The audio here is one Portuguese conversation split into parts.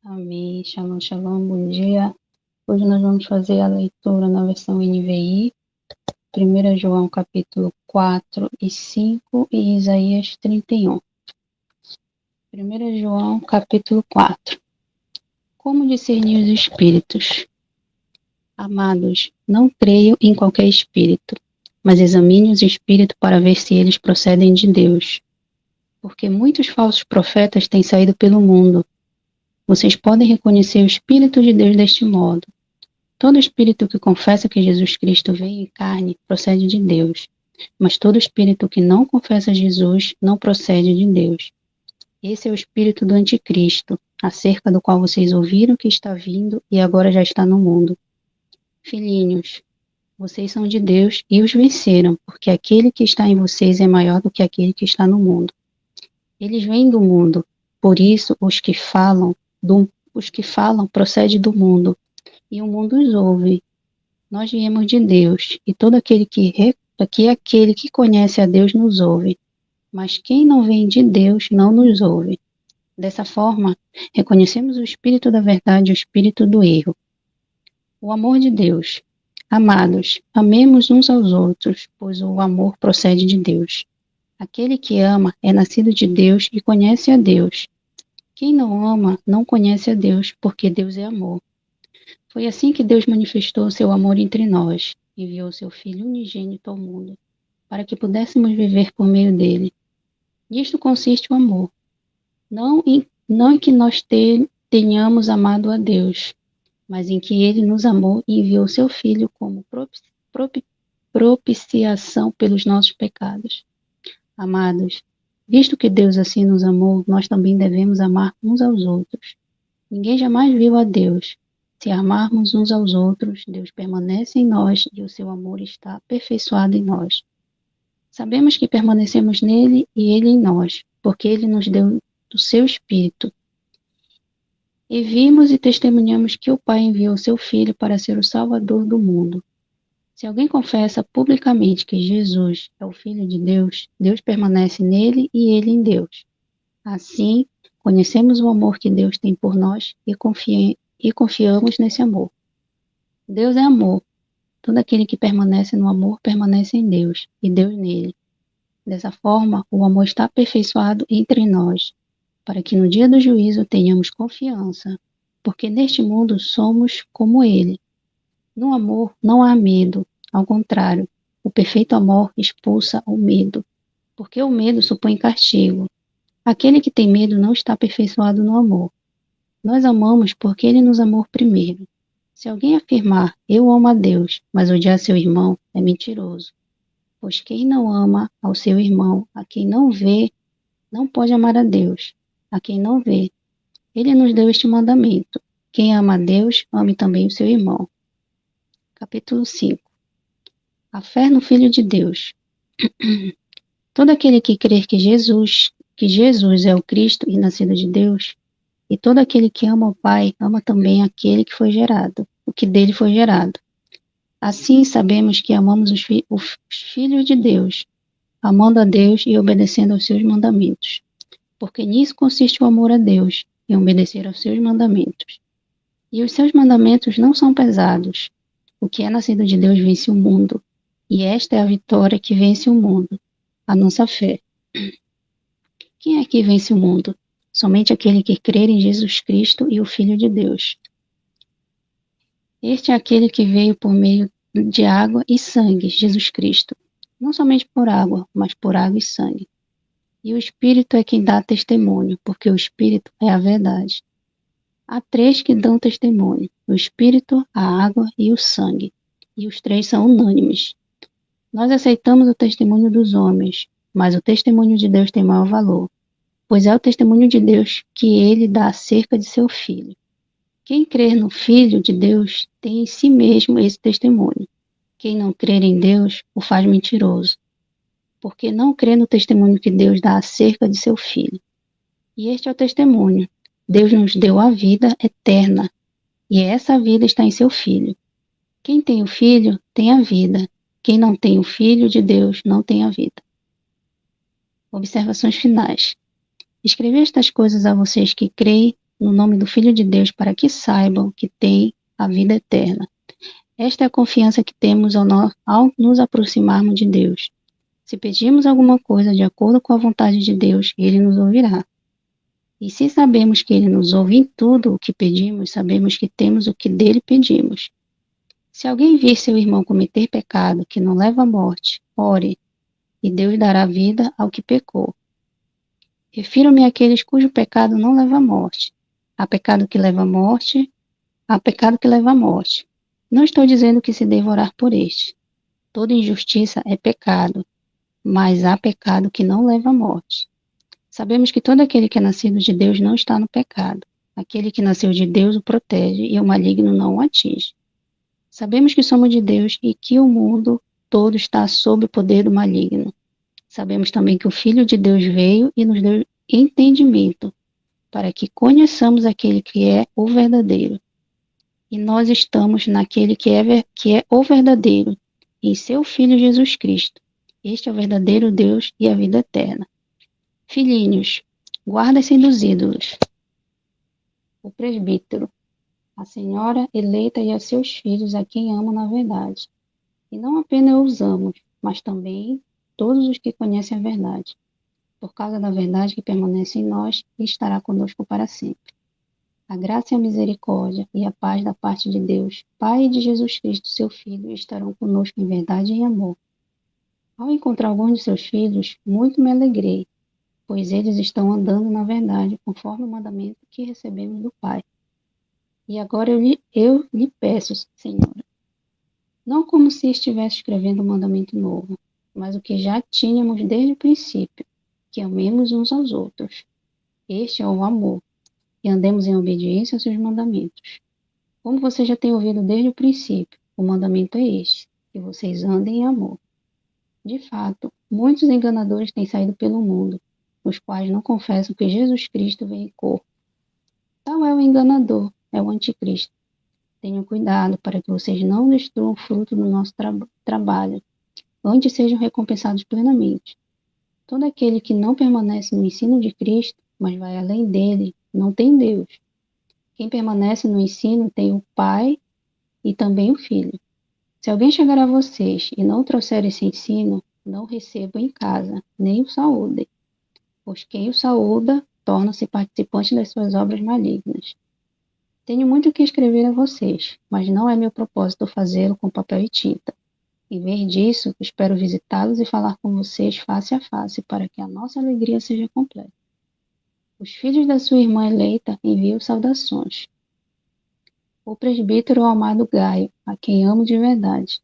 Amém. Shalom, shalom, bom dia. Hoje nós vamos fazer a leitura na versão NVI, 1 João capítulo 4 e 5 e Isaías 31. 1 João capítulo 4. Como discernir os espíritos? Amados, não creio em qualquer espírito, mas examine os espíritos para ver se eles procedem de Deus. Porque muitos falsos profetas têm saído pelo mundo. Vocês podem reconhecer o Espírito de Deus deste modo. Todo espírito que confessa que Jesus Cristo veio em carne procede de Deus, mas todo espírito que não confessa Jesus não procede de Deus. Esse é o espírito do anticristo, acerca do qual vocês ouviram que está vindo e agora já está no mundo. Filhinhos, vocês são de Deus e os venceram, porque aquele que está em vocês é maior do que aquele que está no mundo. Eles vêm do mundo, por isso os que falam procedem do mundo, e o mundo os ouve. Nós viemos de Deus, e todo aquele que conhece a Deus nos ouve. Mas quem não vem de Deus não nos ouve. Dessa forma, reconhecemos o espírito da verdade e o espírito do erro. O amor de Deus. Amados, amemos uns aos outros, pois o amor procede de Deus. Aquele que ama é nascido de Deus e conhece a Deus. Quem não ama não conhece a Deus, porque Deus é amor. Foi assim que Deus manifestou seu amor entre nós, enviou seu Filho unigênito ao mundo, para que pudéssemos viver por meio dele. Nisto consiste o amor, não em que nós tenhamos amado a Deus, mas em que ele nos amou e enviou seu Filho como propiciação pelos nossos pecados. Amados, visto que Deus assim nos amou, nós também devemos amar uns aos outros. Ninguém jamais viu a Deus. Se amarmos uns aos outros, Deus permanece em nós e o seu amor está aperfeiçoado em nós. Sabemos que permanecemos nele e ele em nós, porque ele nos deu do seu Espírito. E vimos e testemunhamos que o Pai enviou seu Filho para ser o Salvador do mundo. Se alguém confessa publicamente que Jesus é o Filho de Deus, Deus permanece nele e ele em Deus. Assim, conhecemos o amor que Deus tem por nós e confiamos nesse amor. Deus é amor. Todo aquele que permanece no amor permanece em Deus e Deus nele. Dessa forma, o amor está aperfeiçoado entre nós, para que no dia do juízo tenhamos confiança, porque neste mundo somos como ele. No amor não há medo, ao contrário, o perfeito amor expulsa o medo, porque o medo supõe castigo. Aquele que tem medo não está aperfeiçoado no amor. Nós amamos porque ele nos amou primeiro. Se alguém afirmar, eu amo a Deus, mas odiar seu irmão, é mentiroso. Pois quem não ama ao seu irmão, a quem não vê, não pode amar a Deus, a quem não vê. Ele nos deu este mandamento: quem ama a Deus, ame também o seu irmão. Capítulo 5. A fé no Filho de Deus. Todo aquele que crer que Jesus é o Cristo e nascido de Deus, e todo aquele que ama o Pai, ama também aquele que foi gerado, o que dele foi gerado. Assim sabemos que amamos os filhos de Deus, amando a Deus e obedecendo aos seus mandamentos. Porque nisso consiste o amor a Deus, em obedecer aos seus mandamentos. E os seus mandamentos não são pesados. O que é nascido de Deus vence o mundo, e esta é a vitória que vence o mundo, a nossa fé. Quem é que vence o mundo? Somente aquele que crer em Jesus Cristo e o Filho de Deus. Este é aquele que veio por meio de água e sangue, Jesus Cristo. Não somente por água, mas por água e sangue. E o Espírito é quem dá testemunho, porque o Espírito é a verdade. Há três que dão testemunho: o Espírito, a água e o sangue. E os três são unânimes. Nós aceitamos o testemunho dos homens, mas o testemunho de Deus tem maior valor, pois é o testemunho de Deus que ele dá acerca de seu Filho. Quem crer no Filho de Deus tem em si mesmo esse testemunho. Quem não crer em Deus o faz mentiroso, porque não crê no testemunho que Deus dá acerca de seu Filho. E este é o testemunho: Deus nos deu a vida eterna, e essa vida está em seu Filho. Quem tem o Filho tem a vida. Quem não tem o Filho de Deus não tem a vida. Observações finais. Escrevi estas coisas a vocês que creem no nome do Filho de Deus, para que saibam que têm a vida eterna. Esta é a confiança que temos ao nos aproximarmos de Deus. Se pedirmos alguma coisa de acordo com a vontade de Deus, Ele nos ouvirá. E se sabemos que Ele nos ouve em tudo o que pedimos, sabemos que temos o que dele pedimos. Se alguém vir seu irmão cometer pecado que não leva à morte, ore, e Deus dará vida ao que pecou. Refiro-me àqueles cujo pecado não leva à morte. Há pecado que leva à morte, há pecado que leva à morte. Não estou dizendo que se deva orar por este. Toda injustiça é pecado, mas há pecado que não leva à morte. Sabemos que todo aquele que é nascido de Deus não está no pecado. Aquele que nasceu de Deus o protege e o maligno não o atinge. Sabemos que somos de Deus e que o mundo todo está sob o poder do maligno. Sabemos também que o Filho de Deus veio e nos deu entendimento, para que conheçamos aquele que é o verdadeiro. E nós estamos naquele que é o verdadeiro, em seu Filho Jesus Cristo. Este é o verdadeiro Deus e a vida eterna. Filhinhos, guardem-se dos ídolos. O presbítero, a senhora eleita e a seus filhos, a quem amo na verdade. E não apenas os amo, mas também todos os que conhecem a verdade. Por causa da verdade que permanece em nós e estará conosco para sempre. A graça e a misericórdia e a paz da parte de Deus, Pai e de Jesus Cristo, seu Filho, estarão conosco em verdade e em amor. Ao encontrar alguns de seus filhos, muito me alegrei, pois eles estão andando na verdade, conforme o mandamento que recebemos do Pai. E agora eu lhe peço, Senhora, não como se estivesse escrevendo um mandamento novo, mas o que já tínhamos desde o princípio, que amemos uns aos outros. Este é o amor, e andemos em obediência aos seus mandamentos. Como você já tem ouvido desde o princípio, o mandamento é este, que vocês andem em amor. De fato, muitos enganadores têm saído pelo mundo, os quais não confessam que Jesus Cristo veio em corpo. Tal é o enganador, é o anticristo. Tenham cuidado para que vocês não destruam o fruto do nosso trabalho, antes sejam recompensados plenamente. Todo aquele que não permanece no ensino de Cristo, mas vai além dele, não tem Deus. Quem permanece no ensino tem o Pai e também o Filho. Se alguém chegar a vocês e não trouxer esse ensino, não o recebam em casa, nem o saúdem, pois quem o saúda torna-se participante das suas obras malignas. Tenho muito o que escrever a vocês, mas não é meu propósito fazê-lo com papel e tinta. Em vez disso, espero visitá-los e falar com vocês face a face, para que a nossa alegria seja completa. Os filhos da sua irmã eleita enviam saudações. O presbítero amado Gaio, a quem amo de verdade.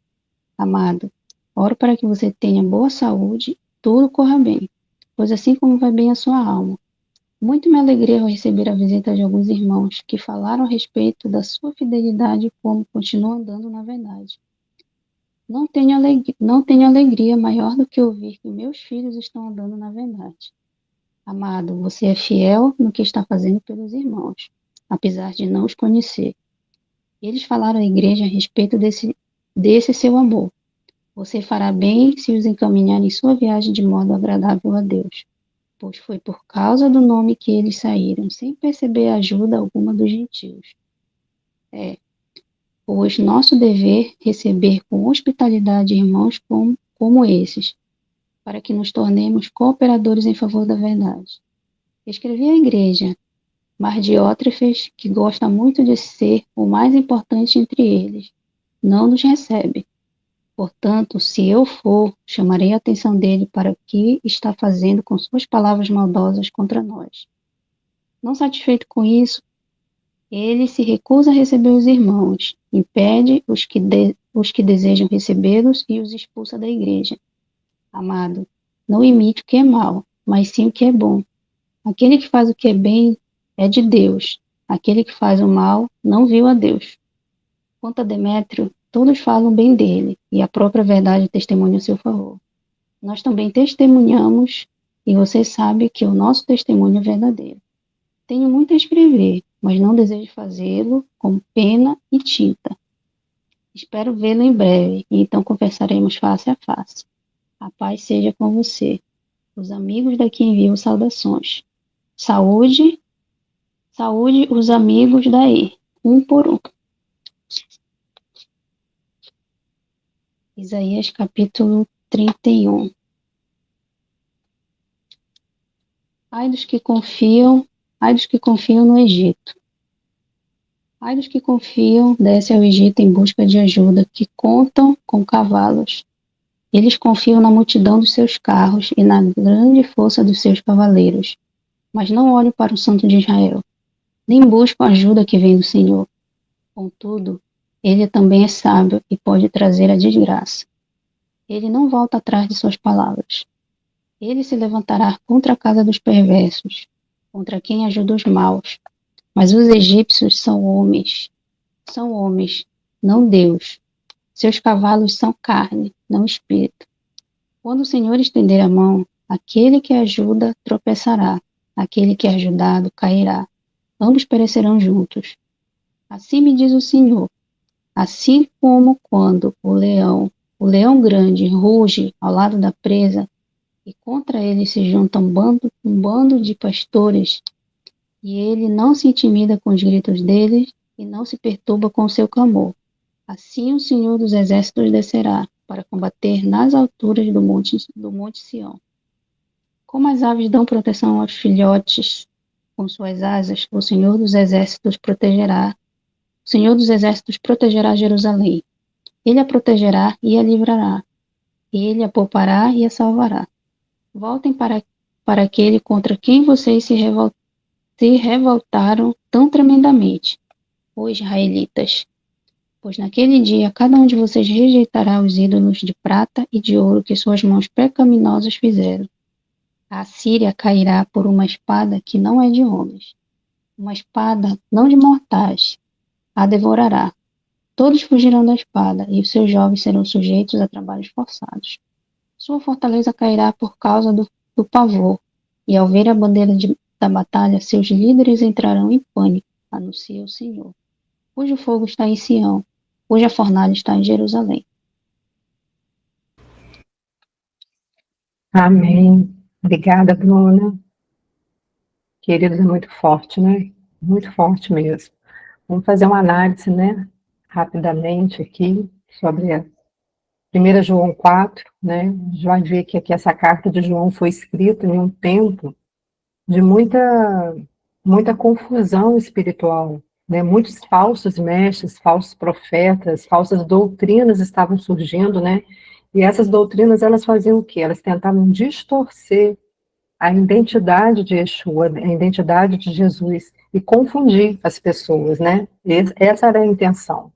Amado, oro para que você tenha boa saúde e tudo corra bem, pois assim como vai bem a sua alma. Muito me alegrei ao receber a visita de alguns irmãos que falaram a respeito da sua fidelidade e como continua andando na verdade. Não tenho alegria maior do que ouvir que meus filhos estão andando na verdade. Amado, você é fiel no que está fazendo pelos irmãos, apesar de não os conhecer. Eles falaram à igreja a respeito desse seu amor. Você fará bem se os encaminhar em sua viagem de modo agradável a Deus, pois foi por causa do nome que eles saíram, sem perceber ajuda alguma dos gentios. Pois nosso dever receber com hospitalidade irmãos como esses, para que nos tornemos cooperadores em favor da verdade. Escrevi à igreja, mas Diótrefes, que gosta muito de ser o mais importante entre eles, não nos recebe. Portanto, se eu for, chamarei a atenção dele para o que está fazendo com suas palavras maldosas contra nós. Não satisfeito com isso, ele se recusa a receber os irmãos, impede os que desejam recebê-los e os expulsa da igreja. Amado, não imite o que é mal, mas sim o que é bom. Aquele que faz o que é bem é de Deus. Aquele que faz o mal não viu a Deus. Quanto a Demétrio, todos falam bem dele, e a própria verdade testemunha a seu favor. Nós também testemunhamos, e você sabe que o nosso testemunho é verdadeiro. Tenho muito a escrever, mas não desejo fazê-lo com pena e tinta. Espero vê-lo em breve, e então conversaremos face a face. A paz seja com você. Os amigos daqui enviam saudações. Saúde Saúde os amigos daí, um por um. Isaías capítulo 31. Ai dos que confiam no Egito. Ai dos que confiam, desce ao Egito em busca de ajuda, que contam com cavalos. Eles confiam na multidão dos seus carros e na grande força dos seus cavaleiros, mas não olham para o Santo de Israel, nem buscam a ajuda que vem do Senhor. Contudo, ele também é sábio e pode trazer a desgraça. Ele não volta atrás de suas palavras. Ele se levantará contra a casa dos perversos, contra quem ajuda os maus. Mas os egípcios são homens, não Deus. Seus cavalos são carne, não espírito. Quando o Senhor estender a mão, aquele que ajuda tropeçará, aquele que é ajudado cairá. Ambos perecerão juntos. Assim me diz o Senhor, assim como quando o leão grande, ruge ao lado da presa, e contra ele se junta um bando de pastores, e ele não se intimida com os gritos deles e não se perturba com o seu clamor. Assim o Senhor dos Exércitos descerá para combater nas alturas do monte Sião. Como as aves dão proteção aos filhotes com suas asas, o Senhor dos Exércitos protegerá. O Senhor dos Exércitos protegerá Jerusalém. Ele a protegerá e a livrará. Ele a poupará e a salvará. Voltem para aquele contra quem vocês se revoltaram tão tremendamente, os israelitas. Pois naquele dia cada um de vocês rejeitará os ídolos de prata e de ouro que suas mãos pecaminosas fizeram. A Assíria cairá por uma espada que não é de homens, uma espada não de mortais. A devorará. Todos fugirão da espada, e os seus jovens serão sujeitos a trabalhos forçados. Sua fortaleza cairá por causa do pavor, e ao ver a bandeira da batalha, seus líderes entrarão em pânico, anuncia o Senhor, cujo fogo está em Sião, cuja fornalha está em Jerusalém. Amém. Obrigada, Bruna. Queridos, é muito forte, né? Muito forte mesmo. Vamos fazer uma análise, né? Rapidamente aqui, sobre a 1 João 4, né? A gente vai ver que aqui essa carta de João foi escrita em um tempo de muita confusão espiritual, né? Muitos falsos mestres, falsos profetas, falsas doutrinas estavam surgindo, né? E essas doutrinas, elas faziam o quê? Elas tentavam distorcer a identidade de Yeshua, a identidade de Jesus, e confundir as pessoas, né? Essa era a intenção.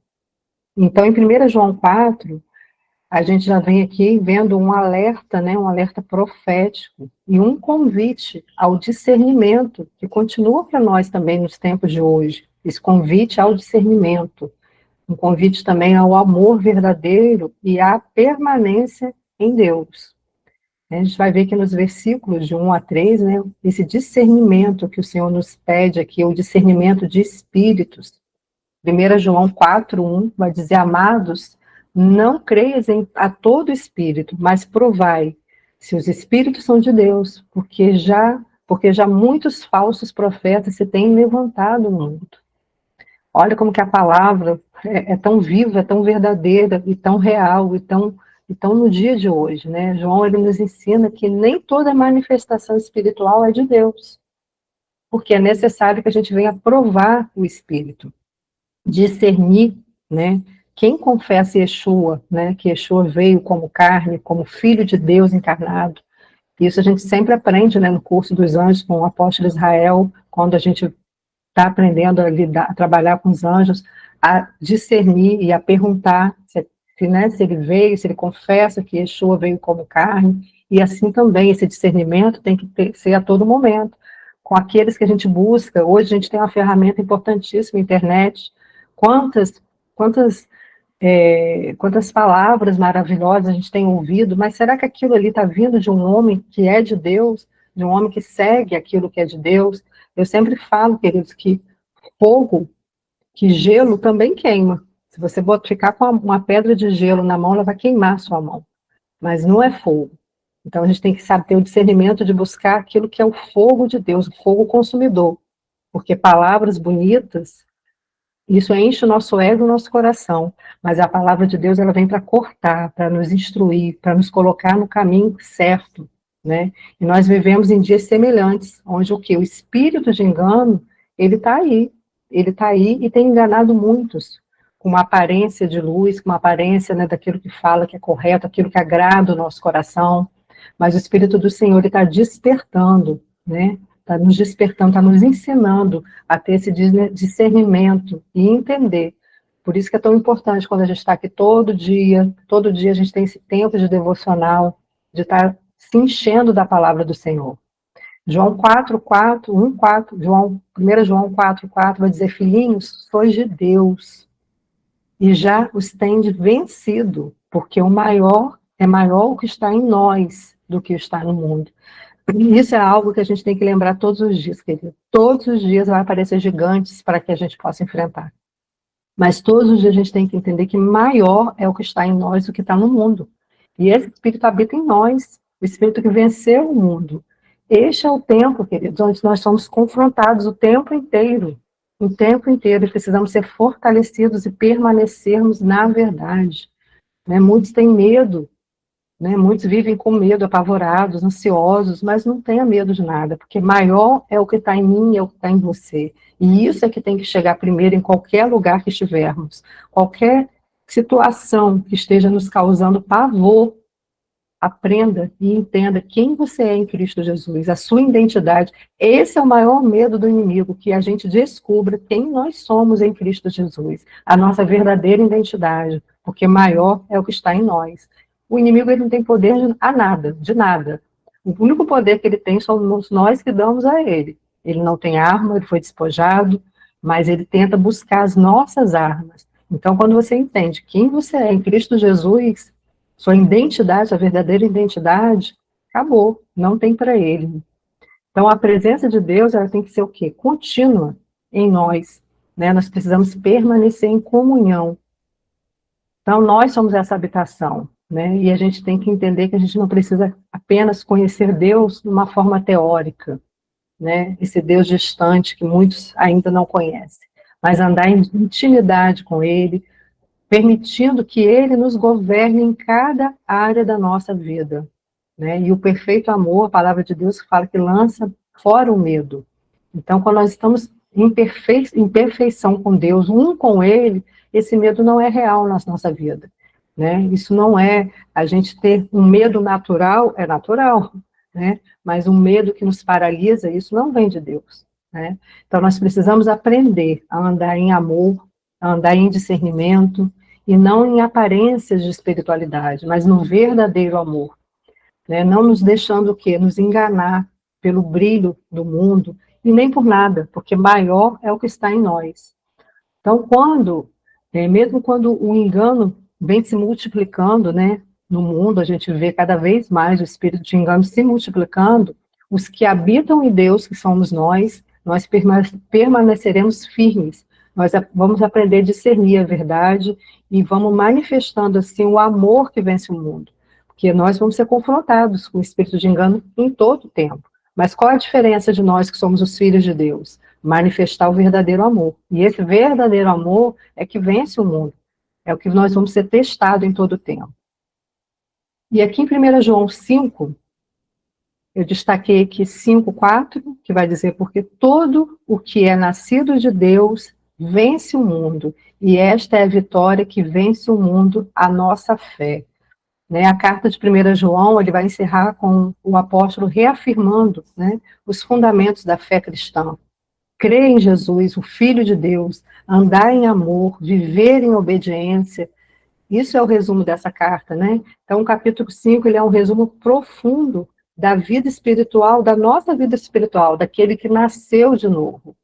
Então, em 1 João 4, a gente já vem aqui vendo um alerta, né? Um alerta profético e um convite ao discernimento, que continua para nós também nos tempos de hoje. Esse convite ao discernimento, um convite também ao amor verdadeiro e à permanência em Deus. A gente vai ver que nos versículos de 1 a 3, né, esse discernimento que o Senhor nos pede aqui, o discernimento de espíritos. 1 João 4:1 vai dizer: amados, não creias a todo espírito, mas provai se os espíritos são de Deus, porque já muitos falsos profetas se têm levantado no mundo. Olha como que a palavra é tão viva, é tão verdadeira e tão real e tão no dia de hoje, né? João, ele nos ensina que nem toda manifestação espiritual é de Deus, porque é necessário que a gente venha provar o Espírito, discernir, né? Quem confessa Yeshua, né? Que Yeshua veio como carne, como Filho de Deus encarnado. Isso a gente sempre aprende, né? No curso dos anjos com o apóstolo Israel, quando a gente está aprendendo a lidar, a trabalhar com os anjos, a discernir e a perguntar se ele veio, se ele confessa que Yeshua veio como carne, e assim também esse discernimento tem que ser a todo momento, com aqueles que a gente busca. Hoje a gente tem uma ferramenta importantíssima, a internet, quantas palavras maravilhosas a gente tem ouvido, mas será que aquilo ali está vindo de um homem que é de Deus, de um homem que segue aquilo que é de Deus? Eu sempre falo, queridos, que gelo também queima. Se você ficar com uma pedra de gelo na mão, ela vai queimar a sua mão. Mas não é fogo. Então a gente tem que saber ter o discernimento de buscar aquilo que é o fogo de Deus, o fogo consumidor. porque palavras bonitas, isso enche o nosso ego e o nosso coração, mas a palavra de Deus, ela vem para cortar, para nos instruir, para nos colocar no caminho certo, né? E nós vivemos em dias semelhantes, onde o que? O espírito de engano, ele está aí e tem enganado muitos, com uma aparência de luz, com uma aparência, né, daquilo que fala que é correto, aquilo que agrada o nosso coração, mas o Espírito do Senhor está despertando, né? Está nos despertando, está nos ensinando a ter esse discernimento e entender. Por isso que é tão importante quando a gente está aqui todo dia a gente tem esse tempo de devocional, de estar se enchendo da palavra do Senhor. João 4:4, 1:4, 1 João 4:4 vai dizer: filhinhos, sois de Deus, e já os tendes vencido, porque o maior é maior o que está em nós do que está no mundo. E isso é algo que a gente tem que lembrar todos os dias, querido. Todos os dias vai aparecer gigantes para que a gente possa enfrentar. Mas todos os dias a gente tem que entender que maior é o que está em nós do que está no mundo. E esse Espírito habita em nós, o Espírito que venceu o mundo. Este é o tempo, queridos, onde nós somos confrontados o tempo inteiro. O tempo inteiro, e precisamos ser fortalecidos e permanecermos na verdade. Né? Muitos têm medo, né? Muitos vivem com medo, apavorados, ansiosos, mas não tenha medo de nada, porque maior é o que está em mim, é o que está em você. E isso é que tem que chegar primeiro em qualquer lugar que estivermos. Qualquer situação que esteja nos causando pavor, aprenda e entenda quem você é em Cristo Jesus, a sua identidade. Esse é o maior medo do inimigo, que a gente descubra quem nós somos em Cristo Jesus, a nossa verdadeira identidade, porque maior é o que está em nós. O inimigo, ele não tem poder de nada. O único poder que ele tem somos nós que damos a ele. Ele não tem arma, ele foi despojado, mas ele tenta buscar as nossas armas. Então, quando você entende quem você é em Cristo Jesus, sua identidade, a verdadeira identidade, acabou, não tem para ele. Então, a presença de Deus, ela tem que ser o quê? Contínua em nós, né? Nós precisamos permanecer em comunhão. Então, nós somos essa habitação, né? E a gente tem que entender que a gente não precisa apenas conhecer Deus de uma forma teórica, né? Esse Deus distante que muitos ainda não conhecem, mas andar em intimidade com Ele, permitindo que Ele nos governe em cada área da nossa vida, né? E o perfeito amor, a palavra de Deus fala que lança fora o medo. Então, quando nós estamos em perfeição com Deus, um com Ele, esse medo não é real na nossa vida, né? Isso não é a gente ter um medo natural, é natural, né? Mas um medo que nos paralisa, isso não vem de Deus, né? Então, nós precisamos aprender a andar em amor, a andar em discernimento, e não em aparências de espiritualidade, mas no verdadeiro amor, né? Não nos deixando o quê? Nos enganar pelo brilho do mundo, e nem por nada, porque maior é o que está em nós. Então, mesmo quando o engano vem se multiplicando, né, no mundo, a gente vê cada vez mais o espírito de engano se multiplicando, os que habitam em Deus, que somos nós permaneceremos firmes. Nós vamos aprender a discernir a verdade e vamos manifestando assim o amor que vence o mundo. Porque nós vamos ser confrontados com o espírito de engano em todo o tempo. Mas qual é a diferença de nós que somos os filhos de Deus? Manifestar o verdadeiro amor. E esse verdadeiro amor é que vence o mundo. É o que nós vamos ser testados em todo o tempo. E aqui em 1 João 5, eu destaquei aqui 5:4, que vai dizer: porque todo o que é nascido de Deus vence o mundo, e esta é a vitória que vence o mundo, a nossa fé. Né? A carta de 1 João, ele vai encerrar com o apóstolo reafirmando, né, os fundamentos da fé cristã. Crer em Jesus, o Filho de Deus, andar em amor, viver em obediência. Isso é o resumo dessa carta, né? Então, o capítulo 5, ele é um resumo profundo da vida espiritual, da nossa vida espiritual, daquele que nasceu de novo.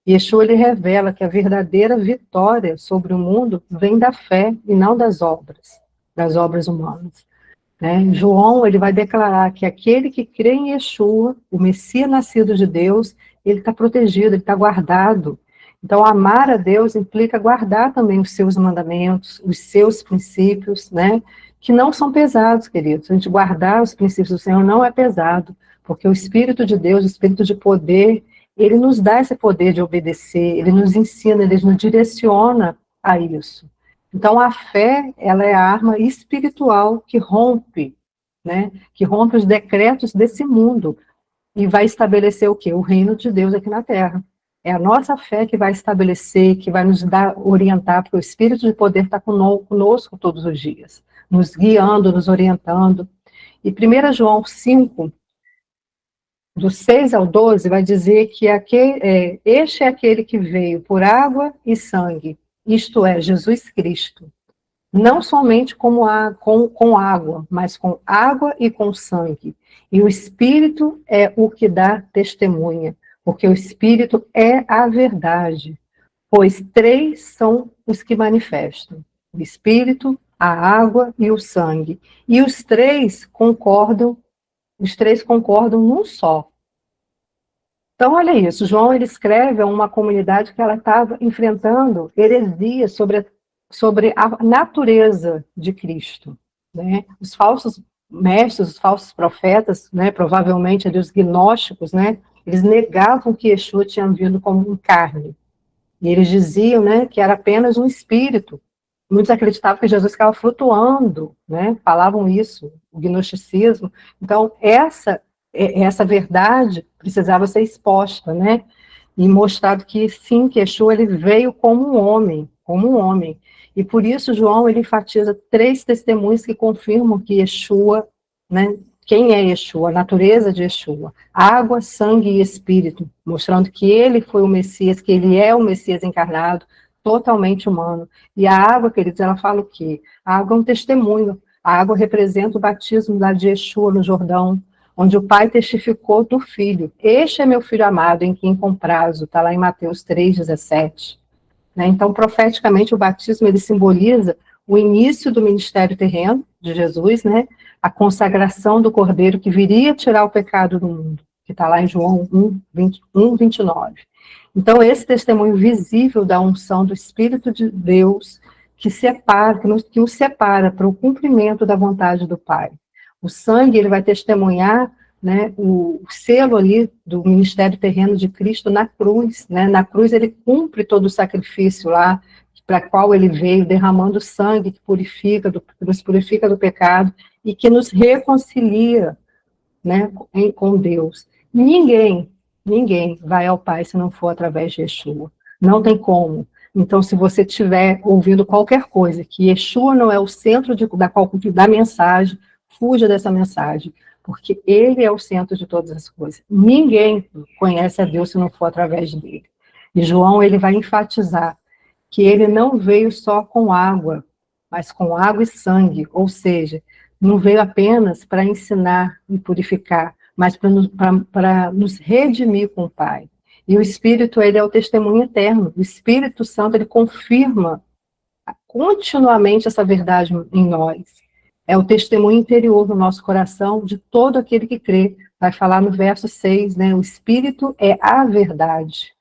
Yeshua, ele revela que a verdadeira vitória sobre o mundo vem da fé e não das obras humanas. Né? João, ele vai declarar que aquele que crê em Yeshua, o Messias nascido de Deus, ele está protegido, ele está guardado. Então, amar a Deus implica guardar também os seus mandamentos, os seus princípios, né? Que não são pesados, queridos. A gente guardar os princípios do Senhor não é pesado, porque o Espírito de Deus, o Espírito de poder, ele nos dá esse poder de obedecer, ele nos ensina, ele nos direciona a isso. Então, a fé, ela é a arma espiritual que rompe, né? Que rompe os decretos desse mundo e vai estabelecer o quê? O reino de Deus aqui na Terra. É a nossa fé que vai estabelecer, que vai nos dar, orientar, porque o Espírito de poder está conosco todos os dias, nos guiando, nos orientando. E 1 João 5, do 6 ao 12, vai dizer que este é aquele que veio por água e sangue, isto é, Jesus Cristo. Não somente com água, mas com água e com sangue. E o Espírito é o que dá testemunha, porque o Espírito é a verdade, pois três são os que manifestam: o Espírito, a água e o sangue. E os três concordam num só. Então, olha isso, João ele escreve a uma comunidade que ela estava enfrentando heresias sobre a natureza de Cristo, né? Os falsos mestres, os falsos profetas, né? Provavelmente ali os gnósticos, né? Eles negavam que Yeshua tinha vindo como um carne. E eles diziam, né, que era apenas um espírito. Muitos acreditavam que Jesus ficava flutuando, né? Falavam isso, o gnosticismo. Então, essa verdade precisava ser exposta, né? E mostrado que sim, que Yeshua ele veio como um homem. E por isso João ele enfatiza três testemunhos que confirmam que Yeshua, né? Quem é Yeshua? A natureza de Yeshua: água, sangue e espírito, mostrando que ele foi o Messias, que ele é o Messias encarnado, totalmente humano. E a água, queridos, ela fala o quê? A água é um testemunho. A água representa o batismo lá de Yeshua no Jordão, onde o pai testificou do filho. Este é meu filho amado, em quem comprazo, está lá em Mateus 3,17. Né? Então, profeticamente, o batismo ele simboliza o início do ministério terreno de Jesus, né? A consagração do Cordeiro que viria tirar o pecado do mundo, que está lá em João 1:29. Então, esse testemunho visível da unção do Espírito de Deus que o separa para o cumprimento da vontade do Pai. O sangue, ele vai testemunhar, né, o selo ali do ministério terreno de Cristo na cruz, né? Na cruz ele cumpre todo o sacrifício lá, para qual ele veio, derramando sangue que nos purifica do pecado e que nos reconcilia, né, com Deus. Ninguém vai ao Pai se não for através de Yeshua. Não tem como. Então, se você estiver ouvindo qualquer coisa, que Yeshua não é o centro da mensagem, fuja dessa mensagem, porque ele é o centro de todas as coisas. Ninguém conhece a Deus se não for através dele. E João, ele vai enfatizar que ele não veio só com água, mas com água e sangue, ou seja, não veio apenas para ensinar e purificar, mas para nos redimir com o Pai. E o Espírito, ele é o testemunho eterno. O Espírito Santo, ele confirma continuamente essa verdade em nós. É o testemunho interior no nosso coração de todo aquele que crê. Vai falar no verso 6, né? O Espírito é a verdade,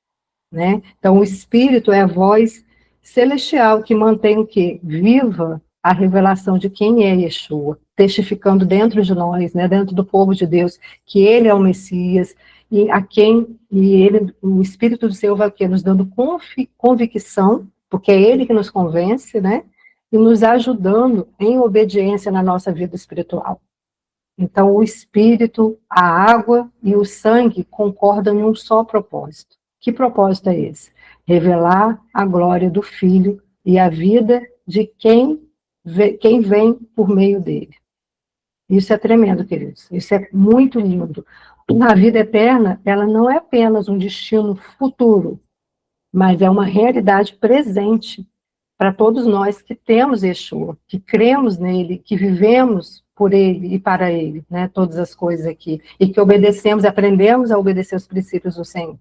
né? Então, o Espírito é a voz celestial que mantém o quê? Viva a revelação de quem é Yeshua, testificando dentro de nós, né, dentro do povo de Deus, que ele é o Messias, o Espírito do Senhor vai o quê? Nos dando convicção, porque é ele que nos convence, né, e nos ajudando em obediência na nossa vida espiritual. Então, o Espírito, a água e o sangue concordam em um só propósito. Que propósito é esse? Revelar a glória do Filho e a vida de quem vem por meio dele. Isso é tremendo, queridos. Isso é muito lindo. A vida eterna, ela não é apenas um destino futuro, mas é uma realidade presente para todos nós que temos Yeshua, que cremos nele, que vivemos por ele e para ele, né, todas as coisas aqui, e que aprendemos a obedecer os princípios do Senhor.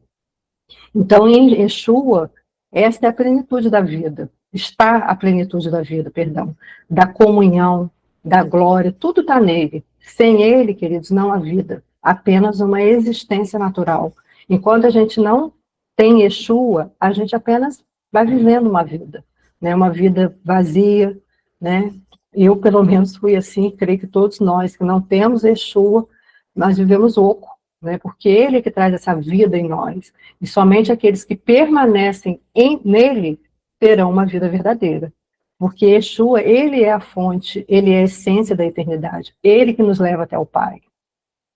Então, em Yeshua, esta é a plenitude da vida, está a plenitude da vida, perdão, da comunhão, da glória, tudo está nele. Sem ele, queridos, não há vida, apenas uma existência natural. Enquanto a gente não tem Yeshua, a gente apenas vai vivendo uma vida, né, uma vida vazia, né? Eu, pelo menos, fui assim, creio que todos nós que não temos Yeshua, nós vivemos oco, né? Porque Ele é que traz essa vida em nós. E somente aqueles que permanecem nele terão uma vida verdadeira. Porque Yeshua, Ele é a fonte, Ele é a essência da eternidade. Ele que nos leva até o Pai.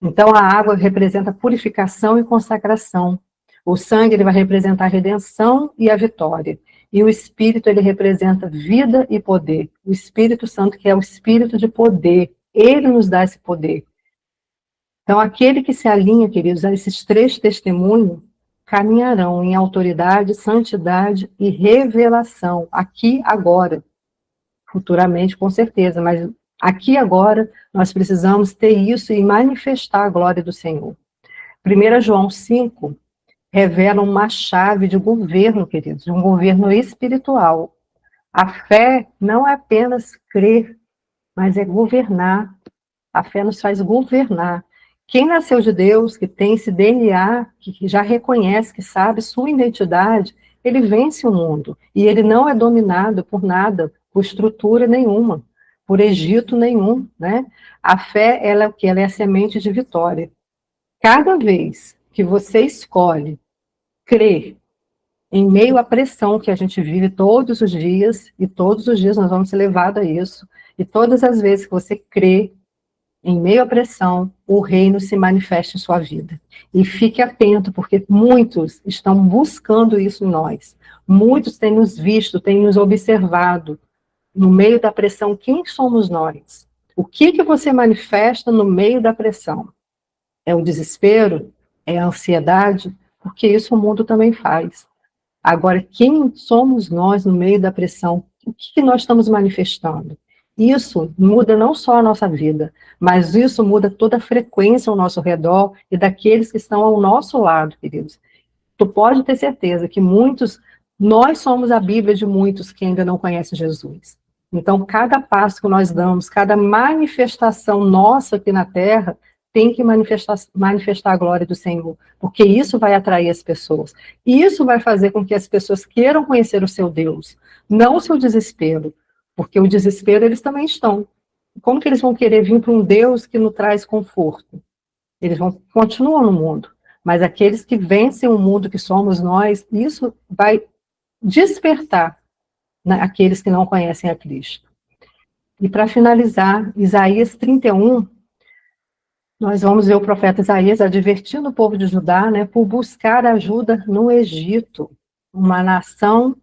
Então, a água representa purificação e consagração. O sangue, ele vai representar a redenção e a vitória. E o Espírito, ele representa vida e poder. O Espírito Santo, que é o Espírito de poder. Ele nos dá esse poder. Então, aquele que se alinha, queridos, a esses 3 testemunhos, caminharão em autoridade, santidade e revelação. Aqui, agora. Futuramente, com certeza, mas aqui agora nós precisamos ter isso e manifestar a glória do Senhor. 1 João 5 revela uma chave de governo, queridos, de um governo espiritual. A fé não é apenas crer, mas é governar. A fé nos faz governar. Quem nasceu de Deus, que tem esse DNA, que já reconhece, que sabe sua identidade, ele vence o mundo. E ele não é dominado por nada, por estrutura nenhuma, por Egito nenhum, né? A fé, ela é o quê? Ela é a semente de vitória. Cada vez que você escolhe crer em meio à pressão que a gente vive todos os dias, e todos os dias nós vamos ser levados a isso, e todas as vezes que você crê em meio à pressão, o reino se manifesta em sua vida. E fique atento, porque muitos estão buscando isso em nós. Muitos têm nos visto, têm nos observado. No meio da pressão, quem somos nós? O que você manifesta no meio da pressão? É o desespero? É a ansiedade? Porque isso o mundo também faz. Agora, quem somos nós no meio da pressão? O que nós estamos manifestando? Isso muda não só a nossa vida, mas isso muda toda a frequência ao nosso redor e daqueles que estão ao nosso lado, queridos. Tu pode ter certeza que nós somos a Bíblia de muitos que ainda não conhecem Jesus. Então, cada passo que nós damos, cada manifestação nossa aqui na Terra, tem que manifestar a glória do Senhor, porque isso vai atrair as pessoas. E isso vai fazer com que as pessoas queiram conhecer o seu Deus, não o seu desespero, porque o desespero eles também estão. Como que eles vão querer vir para um Deus que nos traz conforto? Eles continuam no mundo, mas aqueles que vencem o mundo que somos nós, isso vai despertar aqueles que não conhecem a Cristo. E para finalizar, Isaías 31, nós vamos ver o profeta Isaías advertindo o povo de Judá, né, por buscar ajuda no Egito, uma nação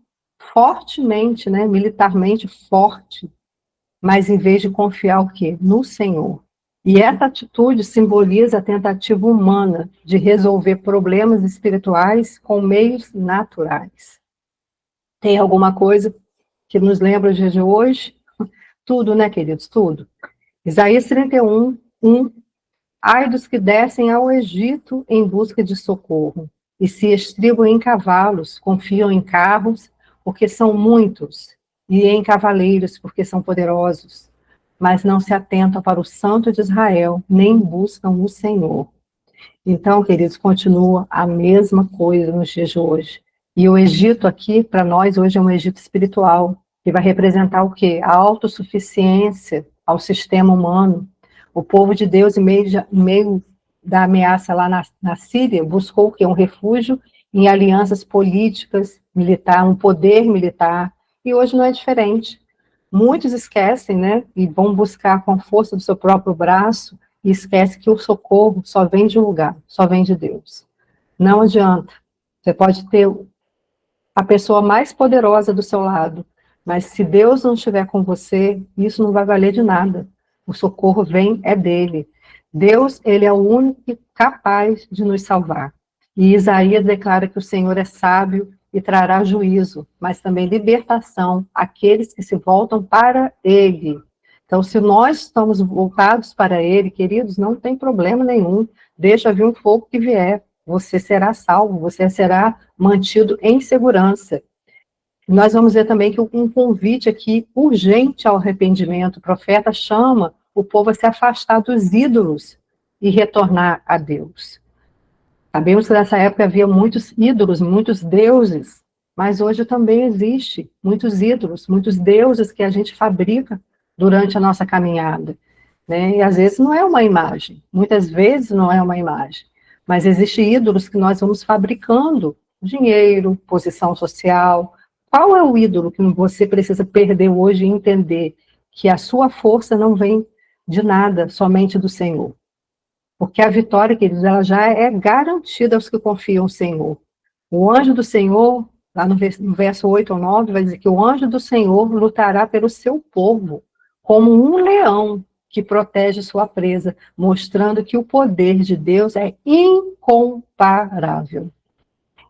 fortemente, né, militarmente forte, mas em vez de confiar o quê? No Senhor. E essa atitude simboliza a tentativa humana de resolver problemas espirituais com meios naturais. Tem alguma coisa que nos lembra os dias de hoje? Tudo, né, queridos? Tudo. Isaías 31, 1. Ai dos que descem ao Egito em busca de socorro, e se estribam em cavalos, confiam em carros, porque são muitos, e em cavaleiros, porque são poderosos, mas não se atentam para o Santo de Israel, nem buscam o Senhor. Então, queridos, continua a mesma coisa nos dias de hoje. E o Egito aqui, para nós, hoje é um Egito espiritual, que vai representar o quê? A autossuficiência ao sistema humano. O povo de Deus, em meio da ameaça lá na Síria, buscou o quê? Um refúgio em alianças políticas, militar, um poder militar, e hoje não é diferente. Muitos esquecem, né, e vão buscar com a força do seu próprio braço, e esquecem que o socorro só vem de um lugar, só vem de Deus. Não adianta. Você pode ter a pessoa mais poderosa do seu lado, mas se Deus não estiver com você, isso não vai valer de nada. O socorro vem, é dele. Deus, ele é o único capaz de nos salvar. E Isaías declara que o Senhor é sábio e trará juízo, mas também libertação àqueles que se voltam para ele. Então, se nós estamos voltados para ele, queridos, não tem problema nenhum. Deixa vir um fogo que vier. Você será salvo, você será mantido em segurança. Nós vamos ver também que um convite aqui urgente ao arrependimento. O profeta chama o povo a se afastar dos ídolos e retornar a Deus. Sabemos que nessa época havia muitos ídolos, muitos deuses, mas hoje também existe muitos ídolos, muitos deuses que a gente fabrica durante a nossa caminhada, né? E às vezes não é uma imagem, muitas vezes não é uma imagem, Mas existem ídolos que nós vamos fabricando. Dinheiro, posição social. Qual é o ídolo que você precisa perder hoje e entender que a sua força não vem de nada, somente do Senhor? Porque a vitória, queridos, ela já é garantida aos que confiam no Senhor. O anjo do Senhor, lá no verso 8 ou 9, vai dizer que o anjo do Senhor lutará pelo seu povo, como um leão que protege sua presa, mostrando que o poder de Deus é incomparável.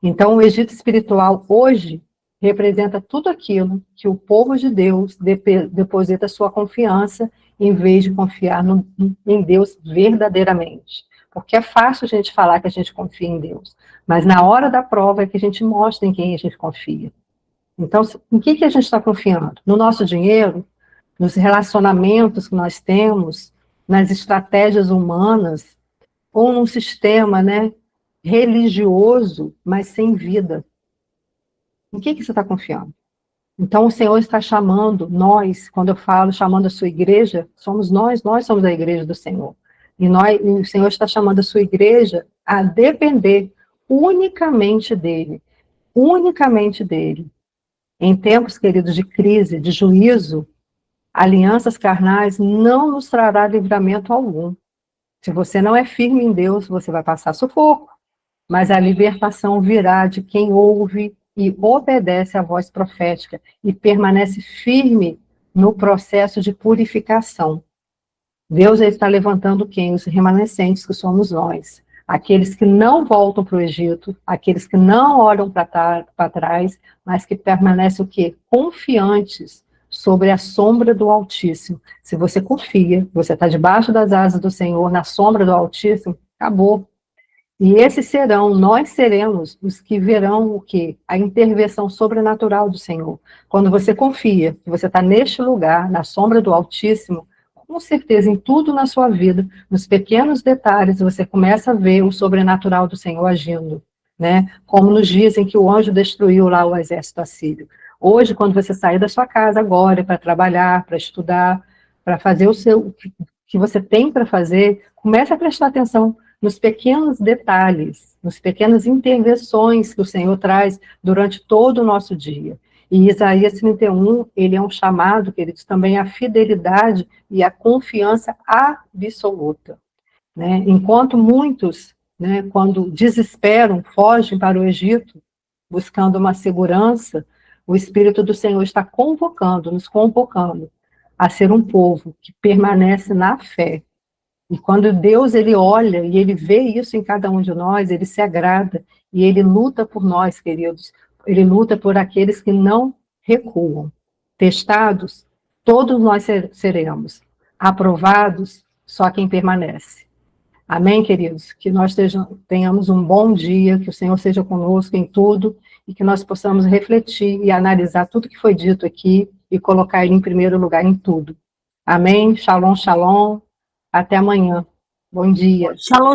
Então, o Egito espiritual hoje representa tudo aquilo que o povo de Deus deposita sua confiança, em vez de confiar em Deus verdadeiramente. Porque é fácil a gente falar que a gente confia em Deus, mas na hora da prova é que a gente mostra em quem a gente confia. Então, em que a gente está confiando? No nosso dinheiro? Nos relacionamentos que nós temos? Nas estratégias humanas? Ou num sistema, né, religioso, mas sem vida? Em que você está confiando? Então, o Senhor está chamando nós, quando eu falo chamando a sua igreja, somos nós somos a igreja do Senhor. E o Senhor está chamando a sua igreja a depender unicamente dEle. Unicamente dEle. Em tempos, queridos, de crise, de juízo, alianças carnais não nos trará livramento algum. Se você não é firme em Deus, você vai passar sufoco. Mas a libertação virá de quem ouve e obedece à voz profética e permanece firme no processo de purificação. Deus está levantando quem? Os remanescentes, que somos nós. Aqueles que não voltam para o Egito, aqueles que não olham para trás, mas que permanecem o quê? Confiantes sobre a sombra do Altíssimo. Se você confia, você está debaixo das asas do Senhor, na sombra do Altíssimo, acabou. E esses serão, nós seremos os que verão o quê? A intervenção sobrenatural do Senhor. Quando você confia que você está neste lugar, na sombra do Altíssimo, com certeza em tudo na sua vida, nos pequenos detalhes, você começa a ver o sobrenatural do Senhor agindo, né? Como nos dizem que o anjo destruiu lá o exército assírio. Hoje, quando você sair da sua casa agora para trabalhar, para estudar, para fazer o que você tem para fazer, comece a prestar atenção nos pequenos detalhes, nas pequenas intervenções que o Senhor traz durante todo o nosso dia. E Isaías 31, ele é um chamado, queridos, também à fidelidade e à confiança absoluta. Né? Enquanto muitos, né, quando desesperam, fogem para o Egito, buscando uma segurança, o Espírito do Senhor está convocando, nos convocando a ser um povo que permanece na fé. E quando Deus, ele olha e ele vê isso em cada um de nós, ele se agrada e ele luta por nós, queridos. Ele luta por aqueles que não recuam. Testados, todos nós seremos. Aprovados, só quem permanece. Amém, queridos? Que nós tenhamos um bom dia, que o Senhor seja conosco em tudo e que nós possamos refletir e analisar tudo que foi dito aqui e colocar ele em primeiro lugar em tudo. Amém? Shalom, shalom. Até amanhã. Bom dia. Shalom.